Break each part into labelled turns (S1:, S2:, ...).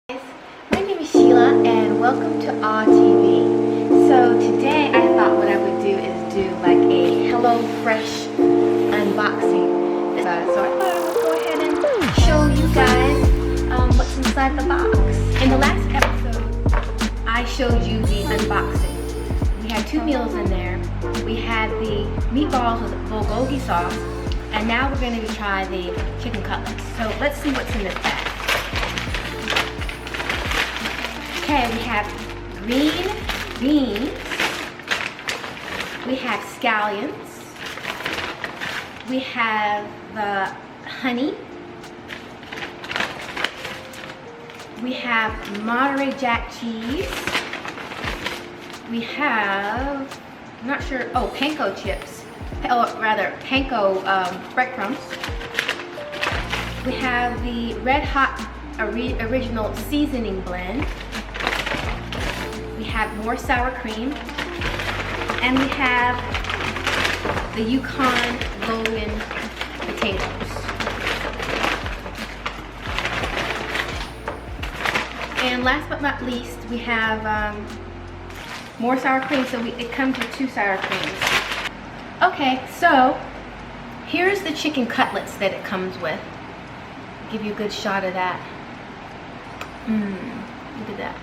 S1: My name is Sheila and welcome to Awe TV. So today I thought what I would do is do like a Hello Fresh unboxing. So I thought I would go ahead and show you guys what's inside the box. In the last episode I showed you the unboxing. We had two meals in there. We had the meatballs with bulgogi sauce, and now we're going to try the chicken cutlets. So let's see what's in this bag. Okay, we have green beans, we have scallions, we have the honey, we have Monterey Jack cheese, we have, I'm not sure, oh, panko chips, or rather panko breadcrumbs. We have the Red Hot Original Seasoning Blend. We have more sour cream, and we have the Yukon Golden potatoes. And last but not least, we have more sour cream, so it comes with 2 sour creams. Okay, so here's the chicken cutlets that it comes with. I'll give you a good shot of that. Look at that.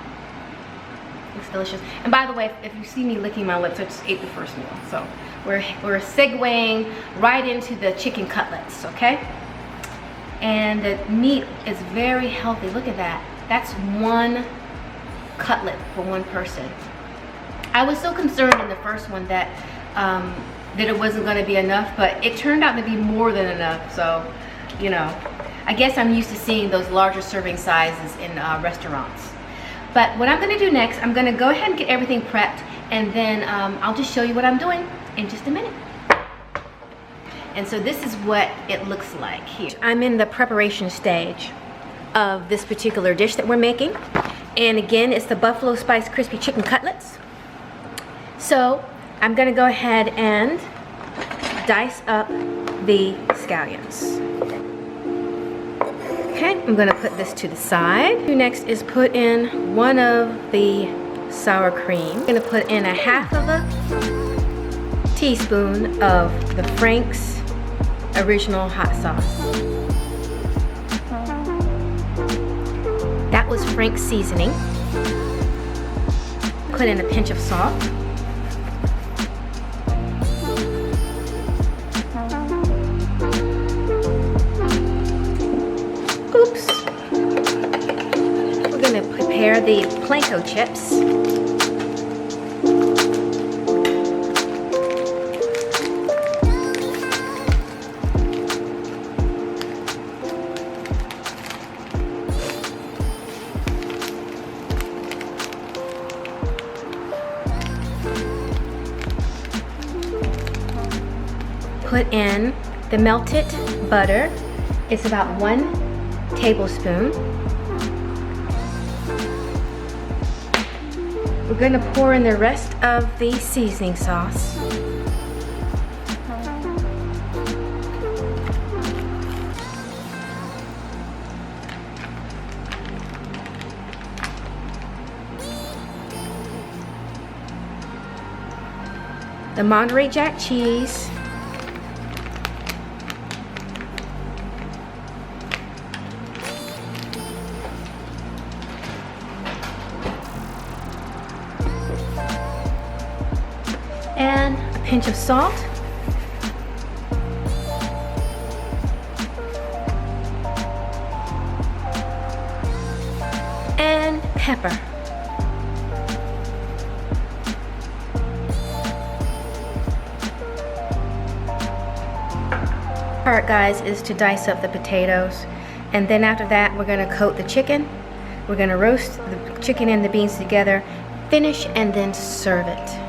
S1: Looks delicious. And by the way, if you see me licking my lips, I just ate the first meal. So we're segueing right into the chicken cutlets, okay? And the meat is very healthy. Look at that. That's 1 cutlet for 1 person. I was so concerned in the first one that that it wasn't going to be enough, but it turned out to be more than enough. So, you know, I guess I'm used to seeing those larger serving sizes in restaurants. But what I'm going to do next, I'm going to go ahead and get everything prepped, and then I'll just show you what I'm doing in just a minute. And so this is what it looks like here. I'm in the preparation stage of this particular dish that we're making. And again, it's the Buffalo Spice Crispy Chicken Cutlets. So I'm going to go ahead and dice up the scallions. Okay, I'm going to put this to the side. Next is put in 1 of the sour cream. I'm going to put in a 1/2 of a teaspoon of the Frank's original hot sauce. That was Frank's seasoning. Put in a pinch of salt. Oops. We're going to prepare the panko chips. Put in the melted butter. It's about 1 tablespoon. We're going to pour in the rest of the seasoning sauce. The Monterey Jack cheese. And a pinch of salt. And pepper. Part, guys, is to dice up the potatoes, and then after that we're going to coat the chicken. We're going to roast the chicken and the beans together, finish, and then serve it.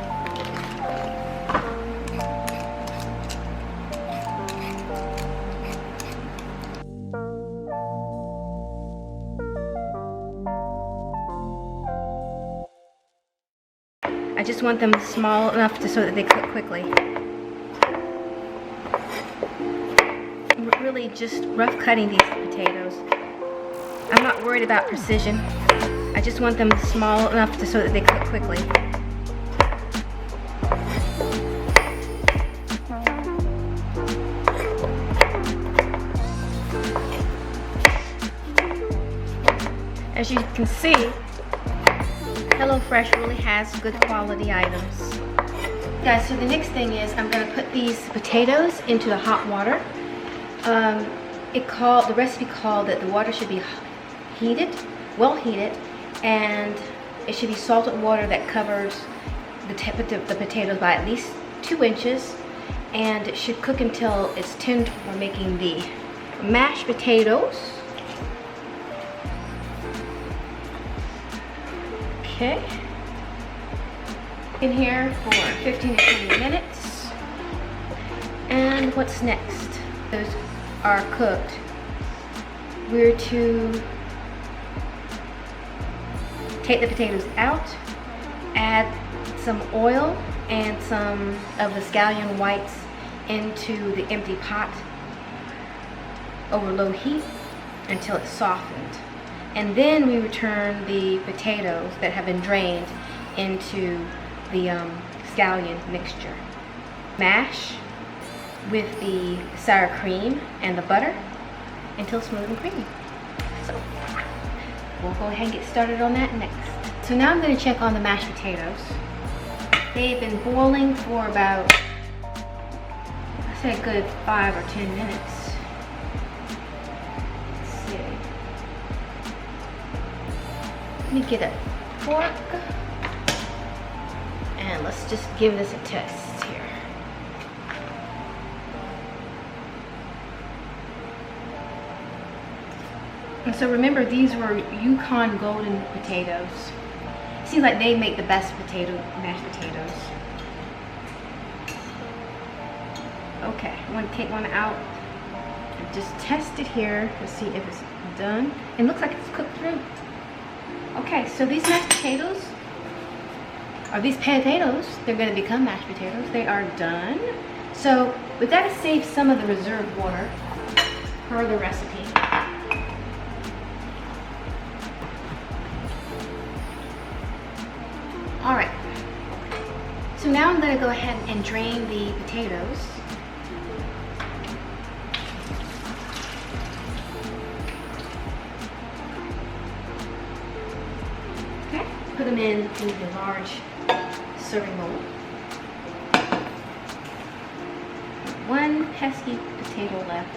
S1: I just want them small enough so that they cook quickly. We're really just rough cutting these potatoes. I'm not worried about precision. I just want them small enough so that they cook quickly. As you can see, HelloFresh really has good quality items. Guys, so the next thing is I'm going to put these potatoes into the hot water. The recipe called that the water should be heated, well heated, and it should be salted water that covers the potatoes by at least 2 inches, and it should cook until it's tender. We're making the mashed potatoes. Okay. In here for 15 to 20 minutes. And what's next? Those are cooked. We're to take the potatoes out, add some oil and some of the scallion whites into the empty pot over low heat until it's softened. And then we return the potatoes that have been drained into the scallion mixture. Mash with the sour cream and the butter until smooth and creamy. So we'll go ahead and get started on that next. So now I'm going to check on the mashed potatoes. They've been boiling for about, I say a good 5 or 10 minutes. Let's see. Let me get a fork. And let's just give this a test here. And so remember, these were Yukon Golden potatoes. Seems like they make the best mashed potatoes. Okay, I'm going to take one out and just test it here to see if it's done. It looks like it's cooked through. Okay, so these mashed potatoes, they're going to become mashed potatoes. They are done. So we've got to save some of the reserved water per the recipe. All right. So now I'm going to go ahead and drain the potatoes. Okay. Put them into the large serving bowl. One pesky potato left.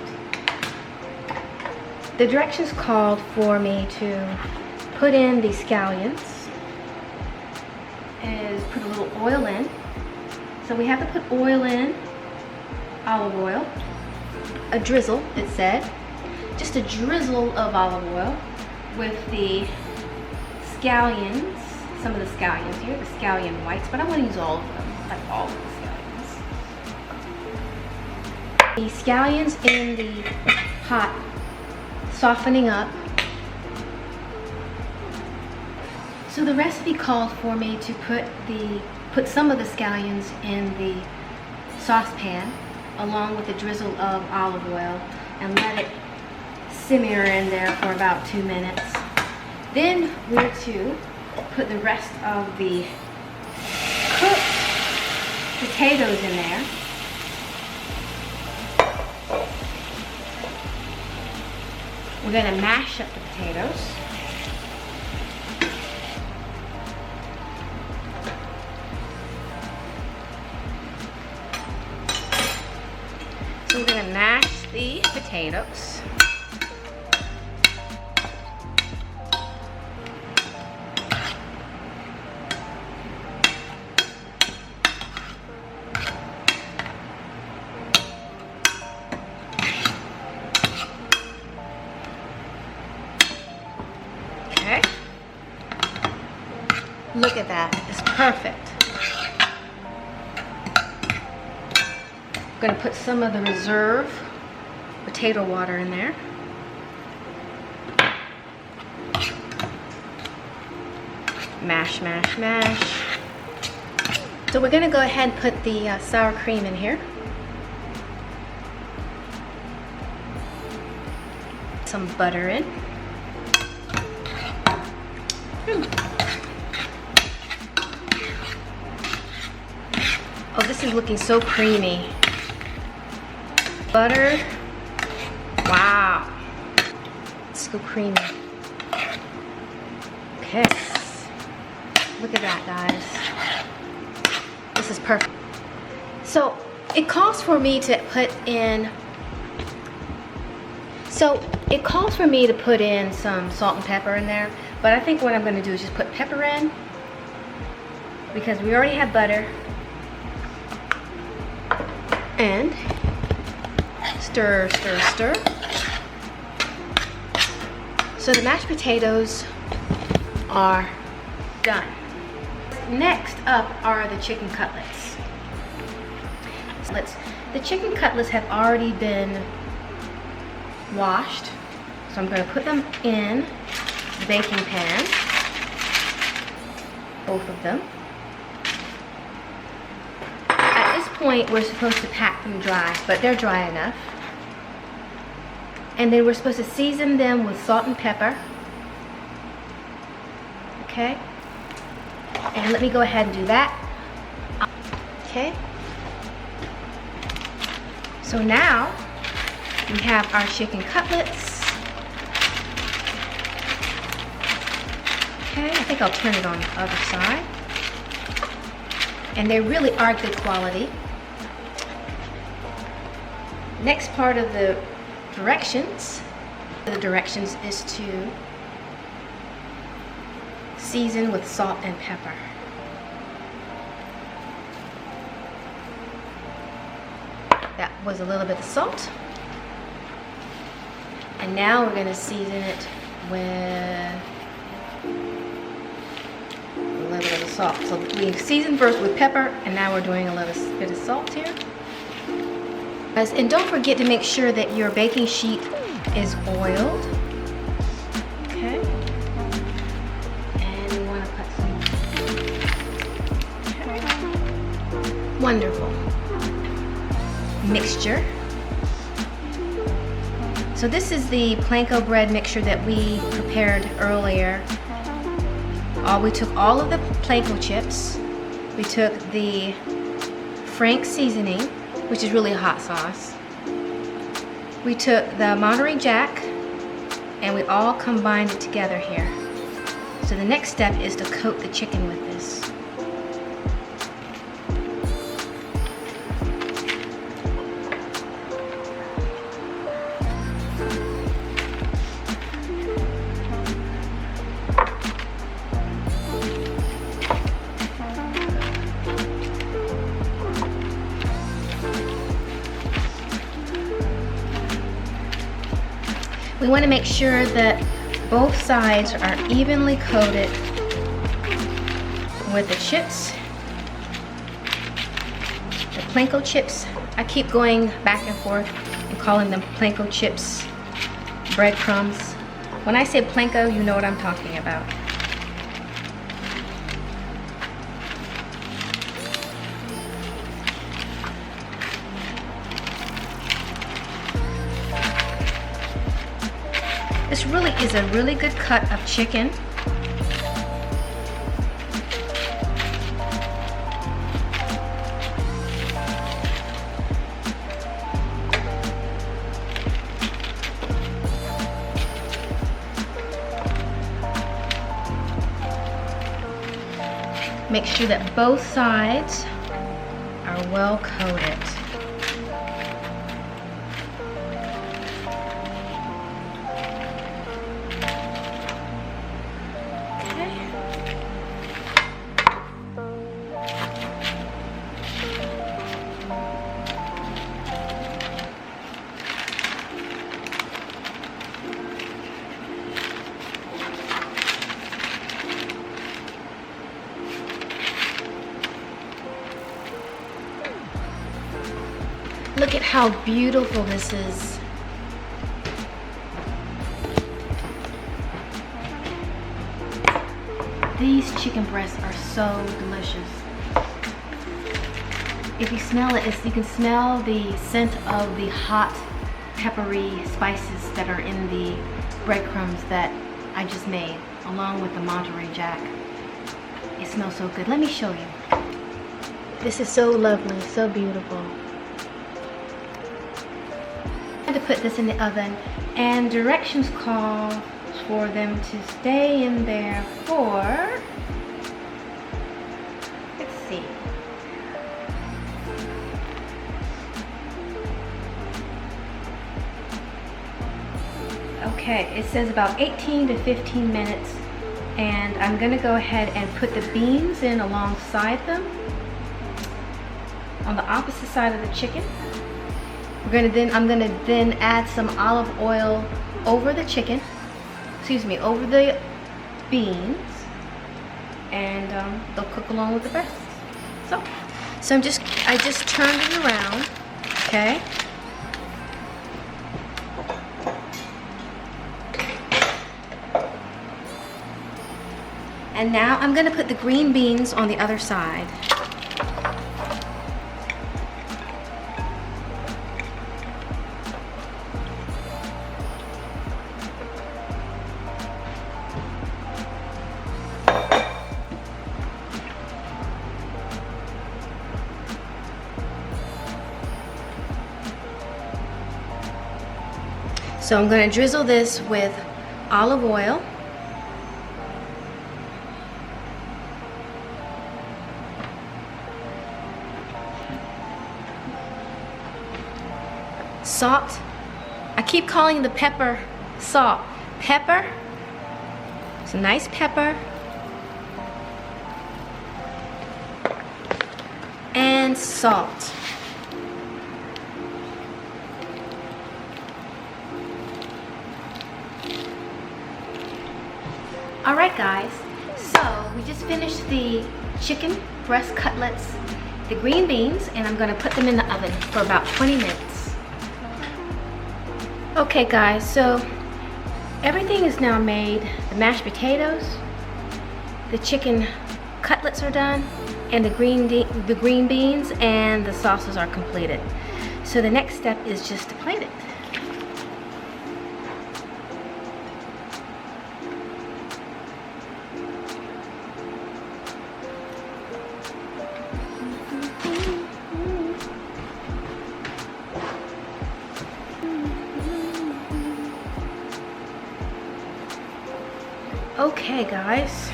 S1: The directions called for me to put in the scallions. Is put a little oil in. So we have to put oil in, olive oil, a drizzle, it said. Just a drizzle of olive oil with the scallions, some of the scallions here, the scallion whites, but I want to use all of them, like all of the scallions. The scallions in the pot, softening up. So the recipe called for me to put some of the scallions in the saucepan along with a drizzle of olive oil and let it simmer in there for about 2 minutes. Then we're to put the rest of the cooked potatoes in there. We're going to mash up the potatoes. So we're going to mash the potatoes. Okay. Look at that. It's perfect. I'm going to put some of the reserve potato water in there. Mash, mash, mash. So we're going to go ahead and put the sour cream in here. Some butter in. Oh, this is looking so creamy. Butter. Wow. It's so creamy. Okay. Look at that, guys. This is perfect. So it calls for me to put in some salt and pepper in there, but I think what I'm going to do is just put pepper in because we already have butter. And stir, stir, stir. So the mashed potatoes are done. Next up are the chicken cutlets. The chicken cutlets have already been washed, so I'm going to put them in the baking pan, both of them. At this point, we're supposed to pat them dry, but they're dry enough. And then we're supposed to season them with salt and pepper. Okay? And let me go ahead and do that. Okay? So now, we have our chicken cutlets. Okay, I think I'll turn it on the other side. And they really are good quality. Next part of the directions is to season with salt and pepper. That was a little bit of salt. And now we're going to season it with a little bit of salt. So we seasoned first with pepper, and now we're doing a little bit of salt here. And don't forget to make sure that your baking sheet is oiled. Okay. And we want to put some. Okay. Wonderful. Mixture. So this is the panko bread mixture that we prepared earlier. We took all of the panko chips. We took the Frank's seasoning, which is really a hot sauce. We took the Monterey Jack, and we all combined it together here. So the next step is to coat the chicken with this. We want to make sure that both sides are evenly coated with the chips, the panko chips. I keep going back and forth and calling them panko chips, breadcrumbs. When I say panko, you know what I'm talking about. This really is a really good cut of chicken. Make sure that both sides are well coated. Look at how beautiful this is. These chicken breasts are so delicious. If you smell it, you can smell the scent of the hot, peppery spices that are in the breadcrumbs that I just made. along with the Monterey Jack. It smells so good. Let me show you. This is so lovely, so beautiful. I had to put this in the oven, and directions call for them to stay in there for, let's see, okay, it says about 18 to 15 minutes, and I'm gonna go ahead and put the beans in alongside them on the opposite side of the chicken. I'm gonna then add some olive oil over the chicken, over the beans, and they'll cook along with the rest. So I just turned it around, okay? And now I'm gonna put the green beans on the other side. So I'm going to drizzle this with olive oil. Salt. I keep calling the pepper salt. Pepper. It's a nice pepper. And salt. Alright guys, so we just finished the chicken breast cutlets, the green beans, and I'm going to put them in the oven for about 20 minutes. Okay guys, so everything is now made. The mashed potatoes, the chicken cutlets are done, and the green beans and the sauces are completed. So the next step is just to plate it. Okay guys,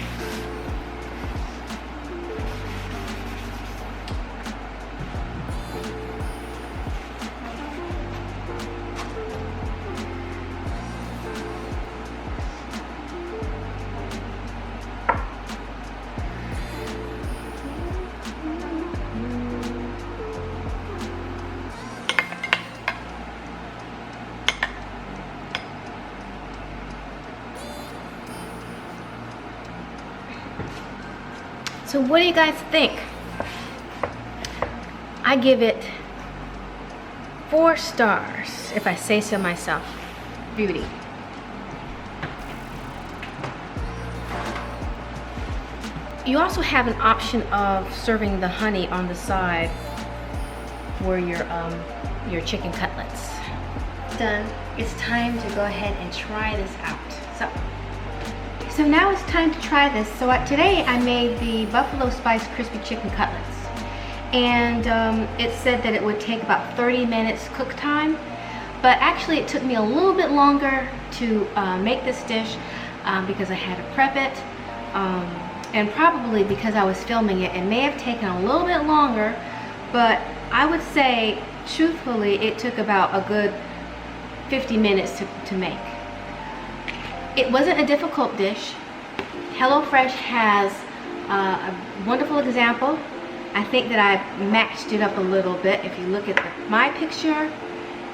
S1: so what do you guys think? I give it 4 stars, if I say so myself. Beauty. You also have an option of serving the honey on the side for your chicken cutlets. Done. It's time to go ahead and try this out. So now it's time to try this. So today I made the buffalo spice crispy chicken cutlets, and it said that it would take about 30 minutes cook time, but actually it took me a little bit longer to make this dish because I had to prep it, and probably because I was filming it, it may have taken a little bit longer, but I would say truthfully it took about a good 50 minutes to make. It wasn't a difficult dish. HelloFresh has a wonderful example. I think that I matched it up a little bit. If you look at my picture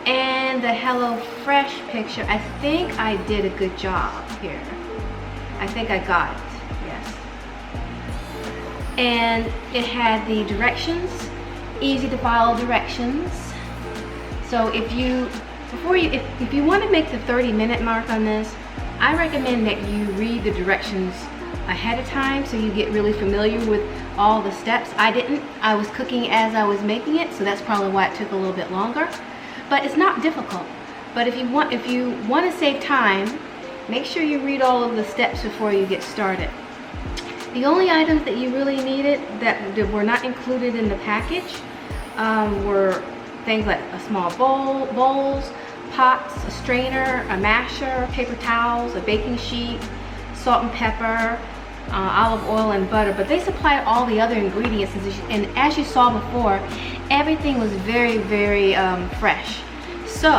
S1: and the HelloFresh picture, I think I did a good job here. I think I got it, yes. And it had the directions, easy to follow directions. So if you want to make the 30-minute mark on this, I recommend that you read the directions ahead of time so you get really familiar with all the steps. I didn't. I was cooking as I was making it, so that's probably why it took a little bit longer. But it's not difficult. But if you want to save time, make sure you read all of the steps before you get started. The only items that you really needed that were not included in the package were things like a small bowls, pots, a strainer, a masher, paper towels, a baking sheet, salt and pepper, olive oil and butter. But they supplied all the other ingredients, and as you saw before, everything was very, very fresh. So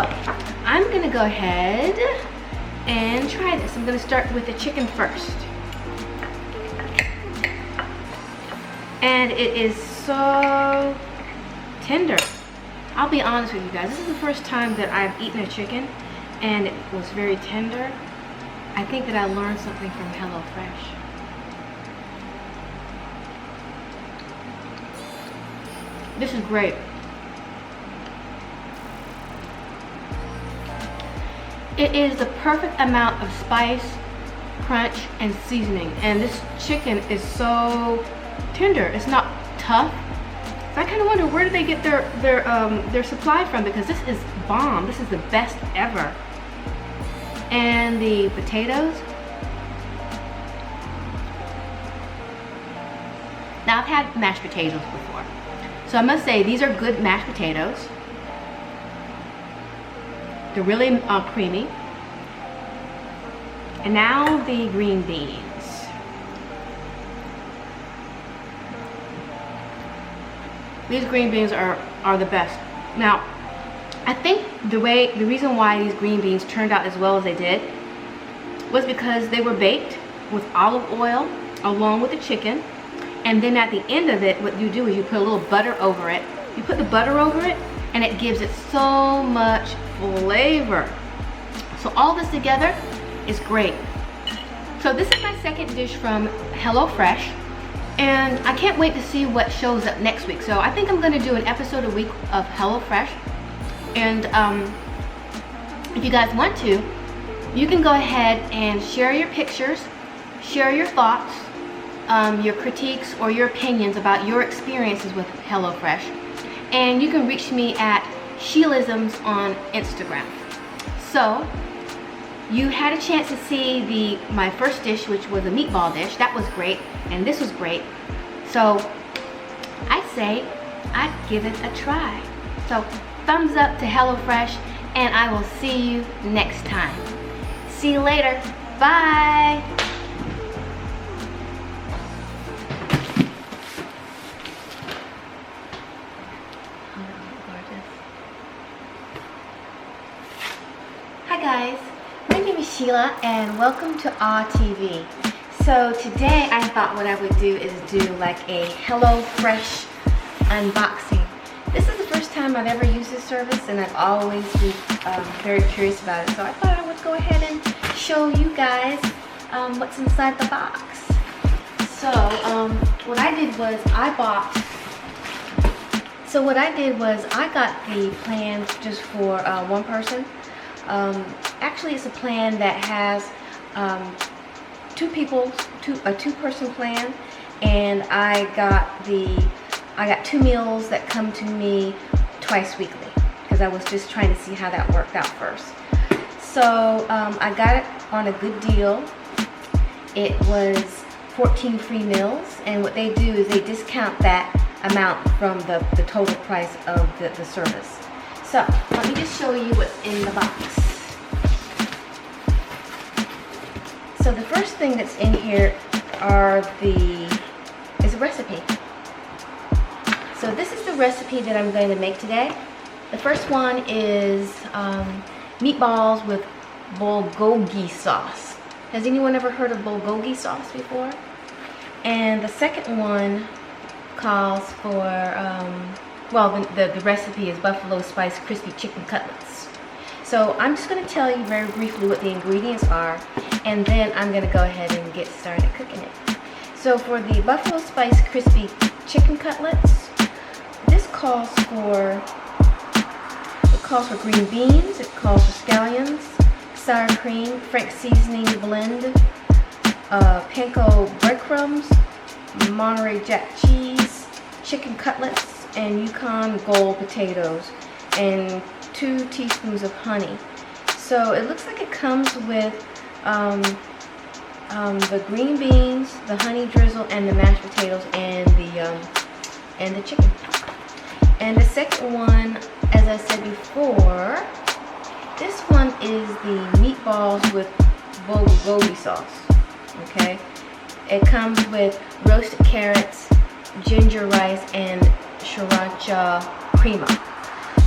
S1: I'm gonna go ahead and try this. I'm gonna start with the chicken first. And it is so tender. I'll be honest with you guys, this is the first time that I've eaten a chicken and it was very tender. I think that I learned something from HelloFresh. This is great. It is the perfect amount of spice, crunch, and seasoning. And this chicken is so tender. It's not tough. So I kind of wonder, where did they get their supply from, because this is bomb. This is the best ever. And the potatoes. Now I've had mashed potatoes before, so I must say these are good mashed potatoes. They're really creamy. And now the green beans. These green beans are the best. Now, I think the reason why these green beans turned out as well as they did was because they were baked with olive oil along with the chicken. And then at the end of it, what you do is you put a little butter over it. You put the butter over it, and it gives it so much flavor. So all this together is great. So this is my second dish from HelloFresh, and I can't wait to see what shows up next week. So I think I'm going to do an episode a week of HelloFresh. And if you guys want to, you can go ahead and share your pictures, share your thoughts, your critiques, or your opinions about your experiences with HelloFresh. And you can reach me at Sheilisms on Instagram. So you had a chance to see my first dish, which was a meatball dish. That was great, and this was great. So I say I'd give it a try. So thumbs up to HelloFresh, and I will see you next time. See you later. Bye. Hi guys, my name is Sheila and welcome to Awe TV. So today I thought what I would do is do like a HelloFresh unboxing. This is the first time I've ever used this service, and I've always been very curious about it. So I thought I would go ahead and show you guys what's inside the box. So what I did was I got the plan just for one person. Actually, it's a plan that has a two-person plan, and I got 2 meals that come to me twice weekly, because I was just trying to see how that worked out first. So I got it on a good deal. It was 14 free meals, and what they do is they discount that amount from the total price of the service. So let me just show you what's in the box. So the first thing that's in here is a recipe. So this is the recipe that I'm going to make today. The first one is meatballs with bulgogi sauce. Has anyone ever heard of bulgogi sauce before? And the second one calls for, the recipe is buffalo spice crispy chicken cutlets. So I'm just going to tell you very briefly what the ingredients are, and then I'm going to go ahead and get started cooking it. So for the buffalo spice crispy chicken cutlets, this calls for green beans, it calls for scallions, sour cream, Frank's seasoning blend, panko breadcrumbs, Monterey Jack cheese, chicken cutlets, and Yukon Gold potatoes, and 2 teaspoons of honey. So it looks like it comes with the green beans, the honey drizzle, and the mashed potatoes, and the chicken. And the second one, as I said before, this one is the meatballs with bulgogi sauce. Okay, it comes with roasted carrots, ginger rice, and sriracha crema.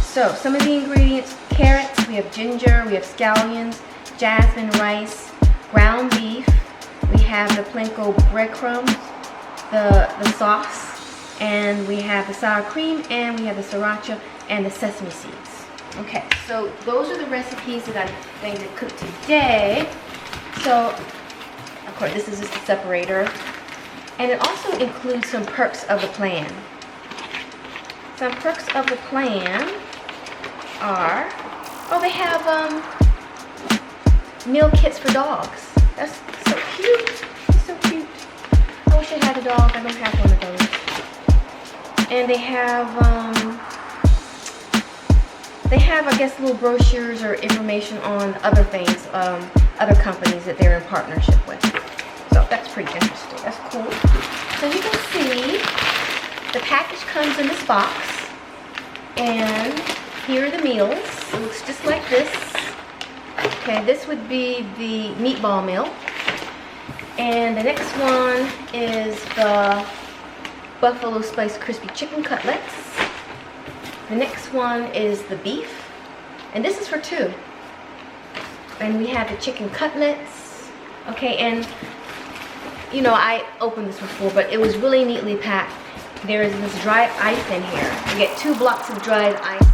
S1: So some of the ingredients: carrots, we have ginger, we have scallions, jasmine rice, ground beef, we have the panko breadcrumbs, the sauce, and we have the sour cream, and we have the sriracha and the sesame seeds. Okay, so those are the recipes that I'm going to cook today. So, of course, this is just a separator. And it also includes some perks of the plan. Some perks of the plan are, they have meal kits for dogs. That's so cute. It's so cute. I wish I had a dog. I don't have one of those. And they have, I guess, little brochures or information on other things, other companies that they're in partnership with. So that's pretty interesting. That's cool. So you can see the package comes in this box, and here are the meals. It looks just like this. Okay, this would be the meatball meal, and the next one is the buffalo spice crispy chicken cutlets. The next one is the beef, and this is for 2. And we have the chicken cutlets. Okay, and you know, I opened this before, but it was really neatly packed. There is this dried ice in here. You get 2 blocks of dried ice.